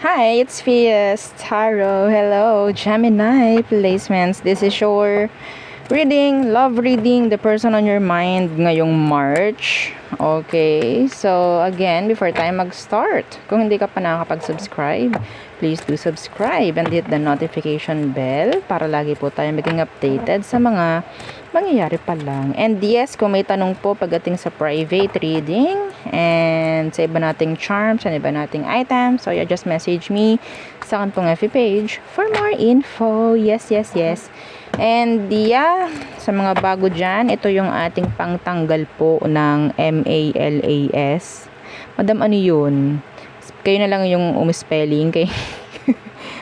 Hi, it's Fias Tarot. Hello, Gemini placements. This is your love reading, the person on your mind ngayong March. Okay, so again, before tayo mag-start, kung hindi ka pa nakakapag-subscribe, please do subscribe and hit the notification bell para lagi po tayo maging updated sa mga mangyayari pa lang. And yes, kung may tanong po pagdating sa private reading and sa iba nating charms and iba nating items, so you just message me sa akin pong FB page for more info. Yes. And yeah, sa mga bago dyan, ito yung ating pangtanggal po ng MALAS. Madam, ano yun? Kayo na lang yung umispelling kay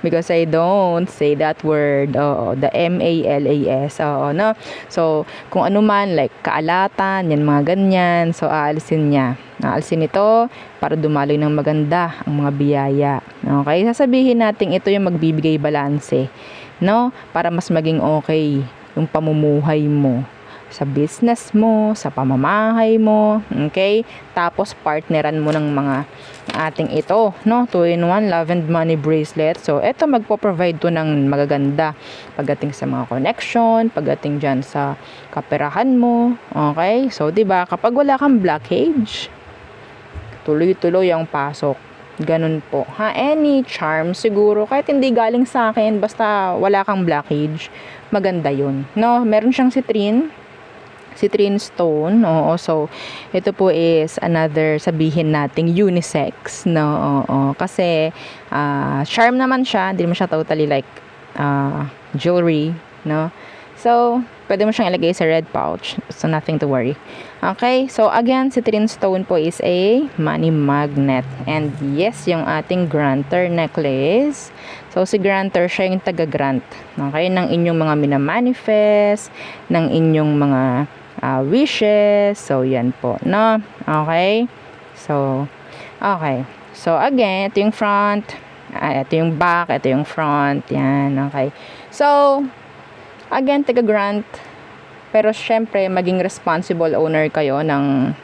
because I don't say that word. Oo, the MALAS. Oo, no? So, kung ano man, like kaalatan, yan mga ganyan. So, aalisin niya. Aalisin ito para dumaloy ng maganda ang mga biyaya. Okay? Sasabihin natin ito yung magbibigay balanse. No? Para mas maging okay yung pamumuhay mo sa business mo, sa pamamahay mo, okay? Tapos partneran mo ng mga ating ito, no? 2-in-1 love and money bracelet. So, ito magpo-provide to ng magaganda pagdating sa mga connection, pagdating dyan sa kaperahan mo, okay? So, 'di ba, kapag wala kang blockage, tuloy-tuloy ang pasok. Ganun po. Ha, any charm siguro kahit hindi galing sa akin, basta wala kang blockage, maganda 'yun. No, meron siyang citrine stone. Oo, so ito po is another, sabihin nating unisex, no? Oo, kasi charm naman siya, hindi naman siya totally like jewelry, no? So pwede mo siyang ilagay sa red pouch, so nothing to worry. Okay, so again, citrine stone po is a money magnet. And yes, yung ating granter necklace. So si granter, siya yung taga-grant, okay, ng inyong mga minamanifest, ng inyong mga wishes. So yan po, no? Okay, so again, ito yung front, ito yung back, ito yung front, yan. Okay, so again, taga-grant, pero syempre maging responsible owner kayo ng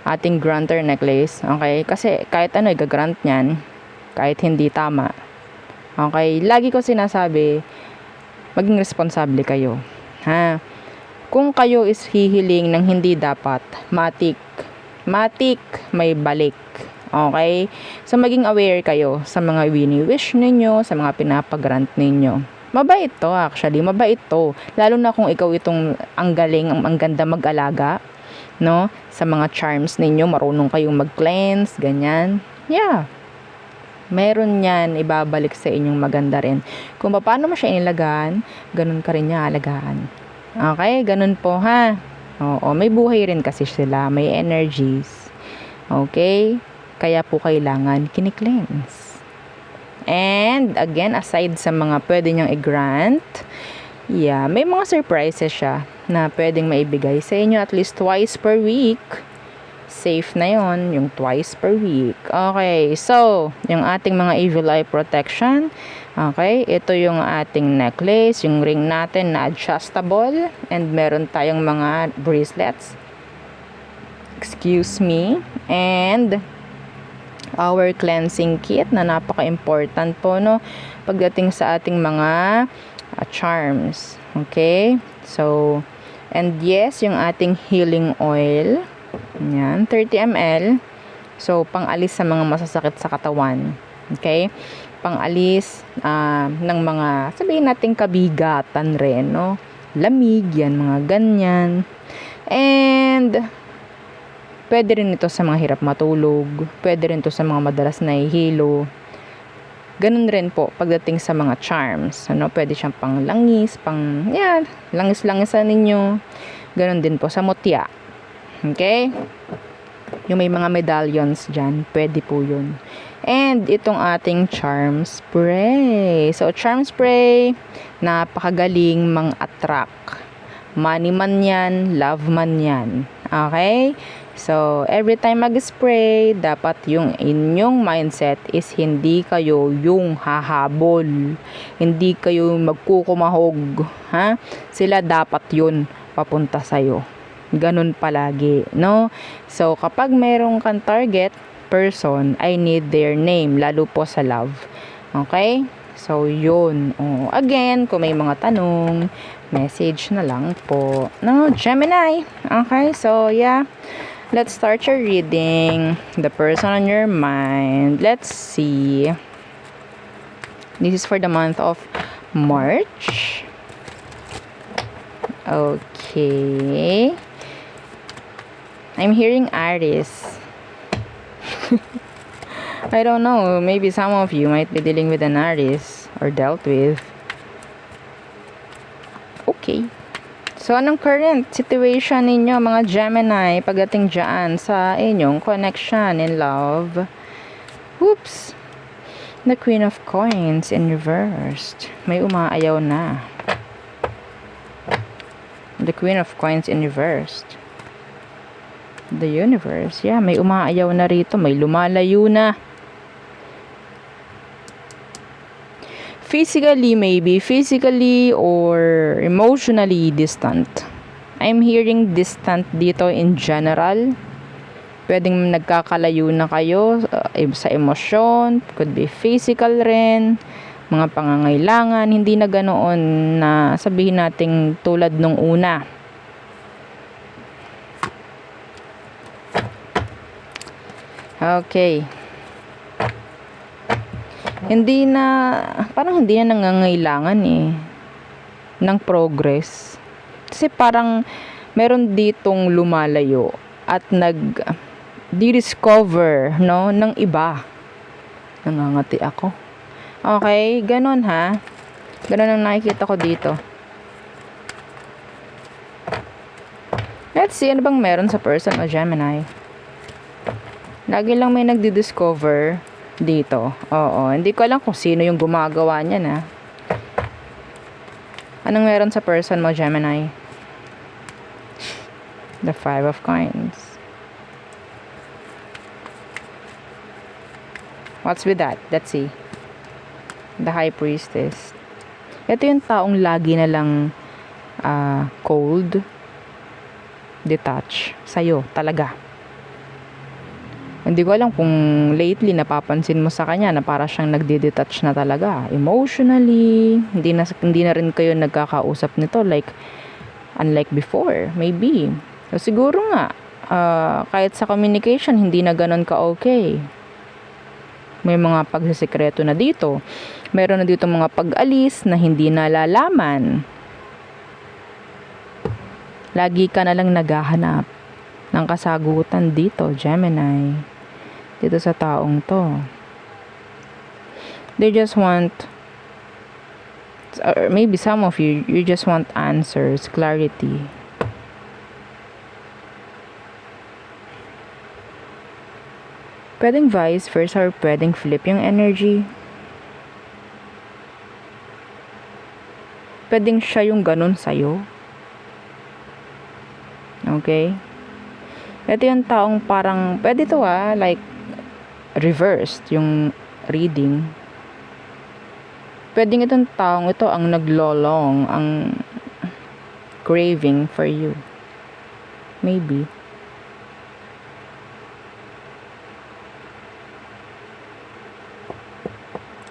ating granter necklace. Okay, kasi kahit ano i-grant niyan, kahit hindi tama, okay, lagi ko sinasabi, maging responsable kayo, ha? Kung kayo is hihiling ng hindi dapat, matik may balik. Okay? So, maging aware kayo sa mga wini-wish ninyo, sa mga pinapag-grant ninyo. Mabait to actually, mabait to. Lalo na kung ikaw itong ang galing, ang ganda mag-alaga, no? Sa mga charms ninyo, marunong kayong mag-cleanse, ganyan. Yeah. Meron yan, ibabalik sa inyong maganda rin. Kung paano mo siya inilagaan, ganun ka rin niya alagaan. Okay, ganun po, ha. Oo, may buhay rin kasi sila, may energies. Okay, kaya po kailangan kini-cleanse. And again, aside sa mga pwede niyang i-grant, yeah, may mga surprises siya na pwedeng maibigay sa inyo at least twice per week. Safe na yon, yung twice per week. Okay, so yung ating mga evil eye protection. Okay, ito yung ating necklace, yung ring natin na adjustable, and meron tayong mga bracelets. Excuse me. And our cleansing kit na napaka-important po, no, pagdating sa ating mga charms. Okay, so and yes, yung ating healing oil. Yan, 30 ml. So, pang-alis sa mga masasakit sa katawan. Okay? Pang-alis ng mga, sabihin natin, kabigatan rin, no? Lamig, yan, mga ganyan. And, pwede rin ito sa mga hirap matulog. Pwede rin ito sa mga madalas nahihilo. Ganun rin po, pagdating sa mga charms. Ano? Pwede siyang pang-langis, yan, langis-langisan ninyo. Ganun din po sa mutya. Okay? Yung may mga medallions dyan, pwede po yun. And itong ating charm spray. So, charm spray, napakagaling mang-attract. Money man yan, love man yan. Okay? So, every time mag-spray, dapat yung inyong mindset is hindi kayo yung hahabol. Hindi kayo magkukumahog. Ha? Sila dapat yun papunta sa'yo. Ganun palagi, no? So, kapag mayroong kang target, person, I need their name, lalo po sa love. Okay? So, yun. Again, kung may mga tanong, message na lang po. No, Gemini. Okay? So, yeah. Let's start your reading. The person on your mind. Let's see. This is for the month of March. Okay. I'm hearing Aries. I don't know. Maybe some of you might be dealing with an Aries or dealt with. Okay. So, anong current situation ninyo, mga Gemini, pagdating dyan sa inyong connection in love? Whoops! The Queen of Coins in reversed. May umaayaw na. The Queen of Coins in reversed. The Universe. Yeah, may umaayaw na rito. May lumalayo na. Physically, maybe. Physically or emotionally distant. I'm hearing distant dito in general. Pwedeng nagkakalayo na kayo sa emosyon. Could be physical rin. Mga pangangailangan. Hindi na ganoon na sabihin nating tulad nung una. Okay. Parang hindi na nangangailangan ng progress. Kasi parang meron ditong lumalayo at di-discover, no, ng iba. Nangangati ako. Okay, ganun ha. Ganun ang nakikita ko dito. Let's see, ano bang meron sa person o Gemini? Lagi lang may nagdi-discover dito. Oo, hindi ko alam kung sino yung gumagawa niyan ha. Anong meron sa person mo, Gemini? The Five of Coins. What's with that? Let's see. The High Priestess. Ito yung taong lagi na lang cold, detached sa'yo, talaga. Hindi ko alam kung lately napapansin mo sa kanya na para siyang nagde-detach na talaga. Emotionally, hindi na rin kayo nagkakausap nito unlike before, maybe. So, siguro nga, kahit sa communication, hindi na ganun ka-okay. May mga pagsisikreto na dito. Meron na dito mga pag-alis na hindi nalalaman. Lagi ka na lang naghahanap ng kasagutan dito, Gemini. Dito sa taong to. They just want, or maybe some of you just want answers, clarity. Pwedeng vice versa or pwedeng flip yung energy. Pwedeng siya yung ganun sa'yo. Okay? Ito yung taong parang, pwede to like, reversed yung reading. Pwedeng itong taong ito ang naglolong, ang craving for you. Maybe.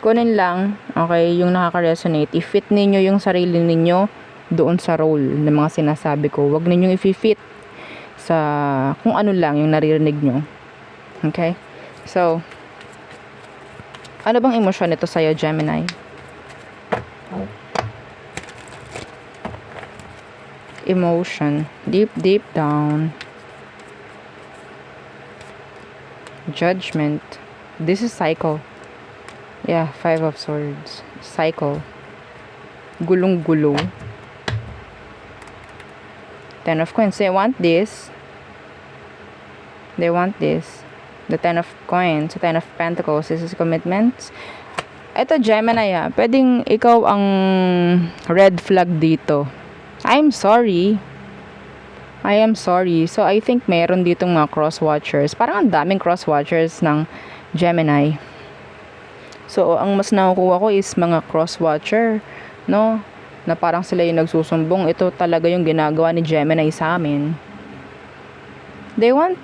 Kunin lang, okay, yung nakaka-resonate. I-fit ninyo yung sarili ninyo doon sa role ng mga sinasabi ko. Huwag ninyong i-fit sa kung ano lang yung naririnig nyo. Okay? So, ano bang emosyon nito sa'yo, Gemini? Emotion. Deep down. Judgment. This is cycle. Yeah, Five of Swords. Cycle. Gulong-gulo. Ten of Coins. They want this. They want this. The Ten of Coins. The Ten of Pentacles. This is commitments. Ito, Gemini pwedeng ikaw ang red flag dito. I'm sorry. I am sorry. So, I think meron ditong mga cross-watchers. Parang ang daming cross-watchers ng Gemini. So, ang mas nakukuha ko is mga cross-watcher, no? Na parang sila yung nagsusumbong. Ito talaga yung ginagawa ni Gemini sa amin. They want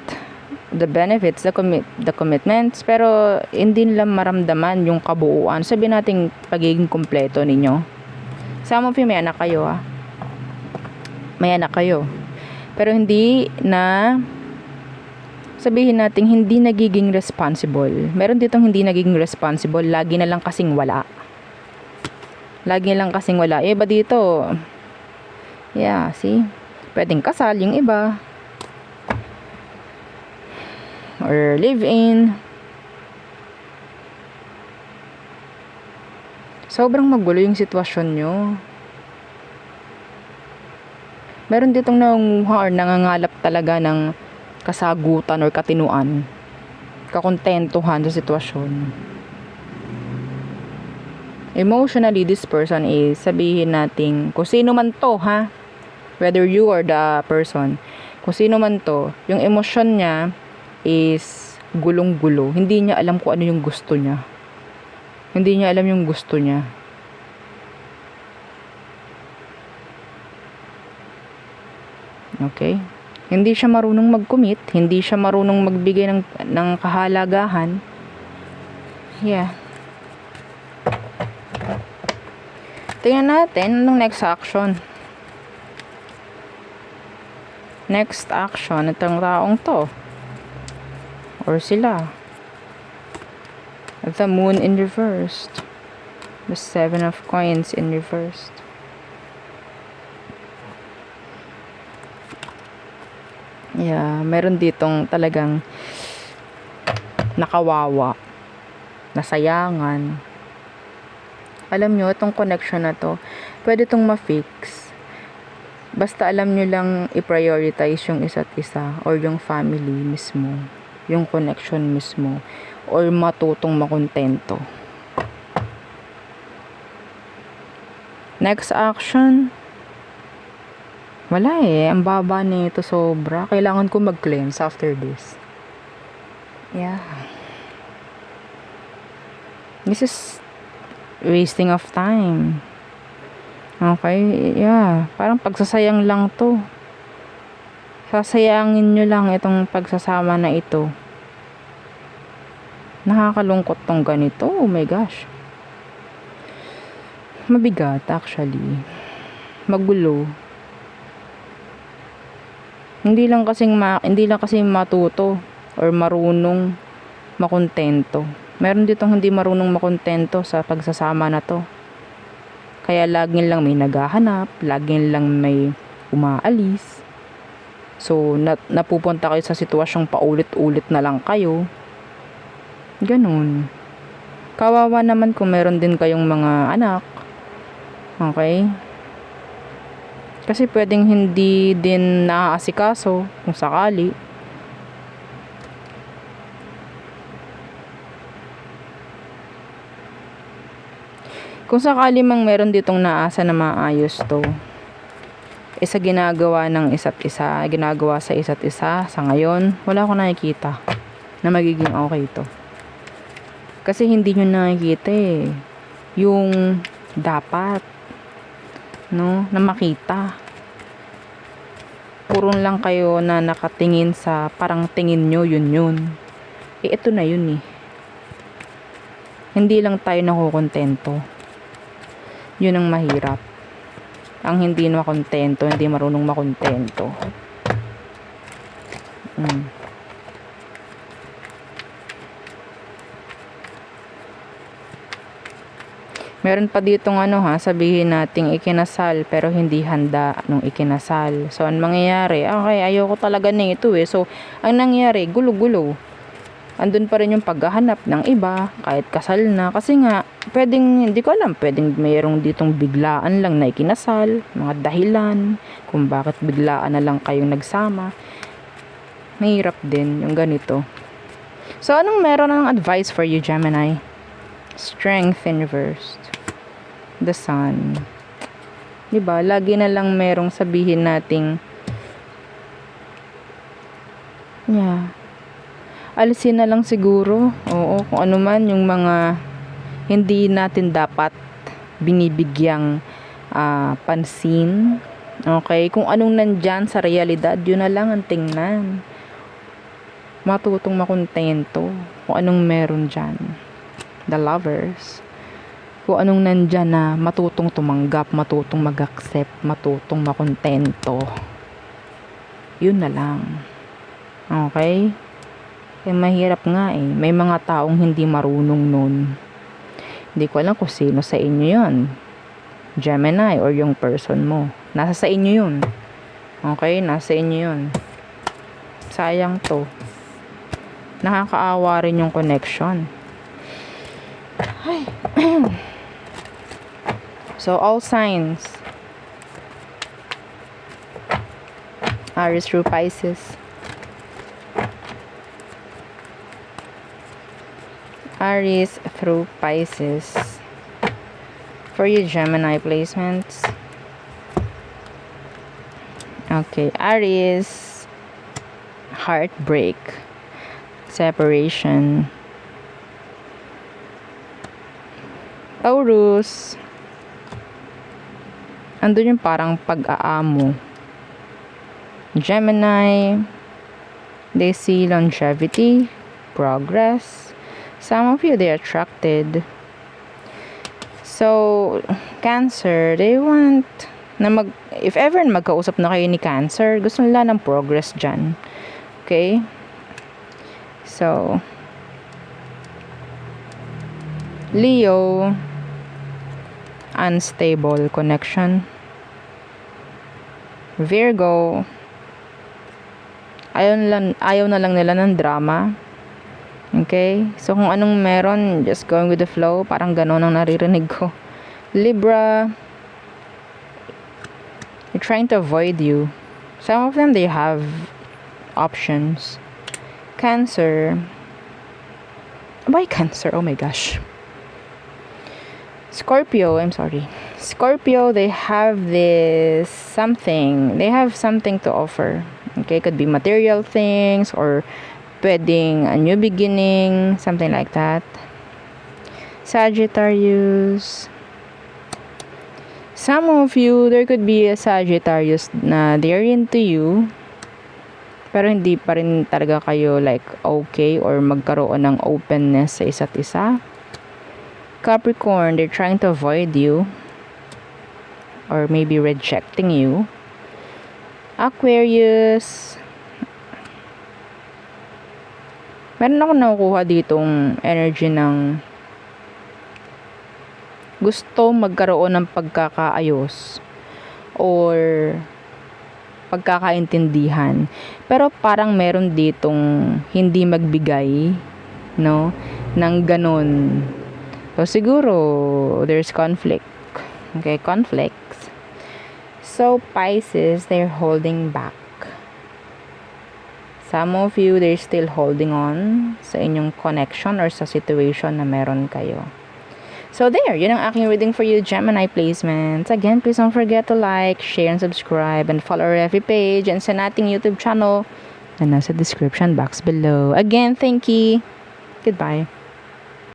the benefits, the commitments, pero hindi nila maramdaman yung kabuuan. Sabihin natin pagiging kumpleto ninyo. Some of you may anak kayo, may anak kayo, pero hindi na, sabihin natin, hindi nagiging responsible. Meron ditong hindi nagiging responsible, lagi na lang kasing wala. Lagi lang kasing wala. Yung iba dito, yeah, see? Pwedeng kasal yung iba. Or live-in. Sobrang magulo yung sitwasyon nyo. Meron ditong nangunguha or nangangalap talaga ng kasagutan or katinuan. Kakontentuhan sa sitwasyon. Emotionally, this person is, sabihin natin, kung sino man to, whether you or the person, kung sino man to, yung emosyon niya is gulong-gulo. Hindi niya alam kung ano yung gusto niya. Hindi niya alam yung gusto niya. Okay? Hindi siya marunong mag-commit. Hindi siya marunong magbigay ng kahalagahan. Yeah. Tingnan natin anong next action. Next action, itong taong to. Or sila. The moon in reversed. The 7 of coins in reversed. Yeah, meron ditong talagang nakawawa, nasayangan. Alam nyo, itong connection na to, pwede itong ma-fix. Basta alam nyo lang i-prioritize yung isa't isa or yung family mismo, yung connection mismo, or matutong makontento. Next action, wala ang baba nito sobra. Kailangan ko mag-cleanse after this. Yeah. This is wasting of time. Okay, yeah. Parang pagsasayang lang to. Sasayangin nyo lang itong pagsasama na ito. Nakakalungkot tong ganito. Oh my gosh. Mabigat actually. Magulo. Hindi lang kasing matuto or marunong makontento. Meron ditong hindi marunong makontento sa pagsasama na to. Kaya lagi lang may naghahanap, lagi lang may umaalis. So, napupunta kayo sa sitwasyong paulit-ulit na lang kayo. Ganun. Kawawa naman kung meron din kayong mga anak. Okay? Kasi pwedeng hindi din naaasikaso kung sakali. Kung sakali mang meron ditong naasa na maayos to, sa ginagawa ng isa't isa, ginagawa sa isa't isa, sa ngayon, wala akong nakikita na magiging okay to. Kasi hindi nyo nakikita yung dapat, no, na makita. Puro lang kayo na nakatingin sa parang tingin nyo, yun. Ito na yun Hindi lang tayo nakukontento. Yun ang mahirap. Ang hindi makontento, hindi marunong makontento. Meron pa ditong sabihin nating ikinasal pero hindi handa nung ikinasal. So, ang mangyayari, okay, ayoko talaga nito So, ang nangyayari, gulo-gulo. Andun pa rin yung paghahanap ng iba, kahit kasal na. Kasi nga, pwedeng, hindi ko alam, pwedeng mayroong ditong biglaan lang na ikinasal, mga dahilan, kung bakit biglaan na lang kayong nagsama. Mahirap din yung ganito. So, anong meron ng advice for you, Gemini? Strength in reversed. The Sun. Diba? Lagi na lang merong sabihin nating, yeah, alisin na lang siguro. Oo, kung ano man yung mga hindi natin dapat binibigyang pansin. Okay? Kung anong nandyan sa realidad, yun na lang ang tingnan. matutong makontento kung anong meron dyan. The Lovers. Kung anong nandyan na matutong tumanggap, matutong mag-accept, matutong makontento. Yun na lang. Okay? Kaya mahirap nga eh. May mga taong hindi marunong nun. Hindi ko alam kung sino sa inyo yun. Gemini or yung person mo. Nasa sa inyo yun. Okay? Nasa inyo yun. Sayang to. Nakakaawa rin yung connection. Ay. So, all signs. Aries through Pisces. Aries through Pisces. For you Gemini placements. Okay, Aries, heartbreak, separation. Taurus, andun yung parang pag-aamo. Gemini, they see longevity, progress. Some of you, they're attracted. So, Cancer, they want na if ever magkausap na kayo ni Cancer, gusto nila ng progress dyan. Okay? So, Leo, unstable connection. Virgo, ayaw na lang nila ng drama. Okay? So, kung anong meron, just going with the flow. Parang gano'n ang naririnig ko. Libra, they're trying to avoid you. Some of them, they have options. Cancer. Why Cancer? Oh my gosh. Scorpio, I'm sorry. Scorpio, they have something to offer. Okay, could be material things or pwedeng a new beginning, something like that. Sagittarius. Some of you, there could be a Sagittarius na they're into you, pero hindi pa rin talaga kayo like okay or magkaroon ng openness sa isa't isa. Capricorn, they're trying to avoid you or maybe rejecting you. Aquarius, meron ako nakukuha ditong energy ng gusto magkaroon ng pagkakaayos or pagkakaintindihan. Pero parang meron ditong hindi magbigay, no, ng ganun. So, siguro, there's conflict. Okay, conflicts. So, Pisces, they're holding back. Some of you, they're still holding on sa inyong connection or sa situation na meron kayo. So there, yun ang aking reading for you, Gemini placements. Again, please don't forget to like, share, and subscribe, and follow our FB page and sa nating YouTube channel na nasa description box below. Again, thank you. Goodbye.